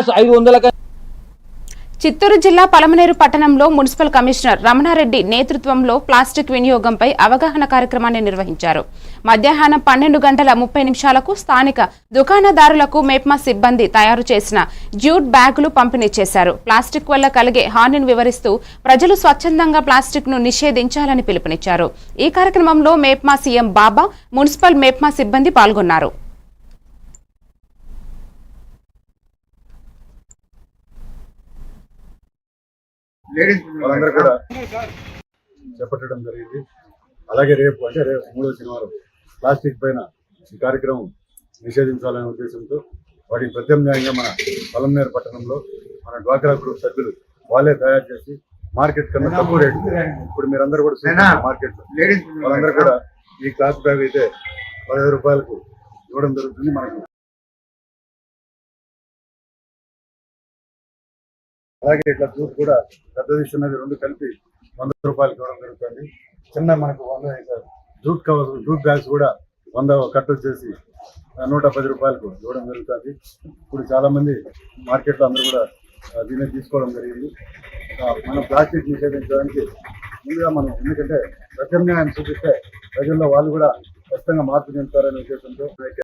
500 చిత్తూరు జిల్లా పలమనేరు పట్టణంలో municipal commissioner Ramanareddy నేతృత్వంలో ప్లాస్టిక్ వినియోగంపై అవగాహన కార్యక్రమాన్ని నిర్వహించారు. మధ్యాహ్నం 12:30 స్థానిక దుకాణదారులకు మేప్మా సిబ్బంది తయారు చేసిన జ్యూట్ బ్యాగులు పంపిణీ చేశారు. ప్లాస్టిక్ వల్ల కలిగే హానిని వివరిస్తూ ప్రజలు స్వచ్ఛందంగా ప్లాస్టిక్ ను నిషేధించాలని పిలుపునిచ్చారు. ఈ కార్యక్రమంలో మేప్మా సీఎం బాబా, మున్సిపల్ మేప్మా సిబ్బంది పాల్గొన్నారు. వాళ్ళందరూ కూడా చేపట్టడం జరిగింది. అలాగే రేపు అంటే రేపు 3వ శనివారం ప్లాస్టిక్ పైన ఈ కార్యక్రమం నిషేధించాలనే ఉద్దేశంతో వాటికి ప్రత్యామ్నాయంగా మన పలమనేరు పట్టణంలో మన డ్వాక్రా గ్రూప్ సభ్యులు వాళ్ళే తయారు చేసి మార్కెట్ కన్నా తక్కువ రేటు ఇప్పుడు మీరందరూ కూడా మార్కెట్ లో వాళ్ళందరూ కూడా ఈ క్లాత్ బ్యాగ్ అయితే 15 రూపాయలకు ఇవ్వడం జరుగుతుంది. మనకు అలాగే ఇట్లా జూట్ కూడా పెద్ద తీసుకున్నది 2 కలిపి 100 రూపాయలకి ఇవ్వడం జరుగుతుంది. చిన్న మనకు 100 జూట్ కవర్ జూట్ బ్యాగ్స్ కూడా 100 కట్ వచ్చేసి 110 రూపాయలకు ఇవ్వడం జరుగుతుంది. ఇప్పుడు చాలా మంది మార్కెట్లో అందరూ కూడా దీన్ని తీసుకోవడం జరిగింది. మనం ప్లాస్టిక్ నిషేధించడానికి ముందుగా మనం ఎందుకంటే ప్రత్యామ్నాయాన్ని చూపిస్తే ప్రజల్లో వాళ్ళు కూడా ఖచ్చితంగా మార్పు చెందుతారనే ఉద్దేశంతో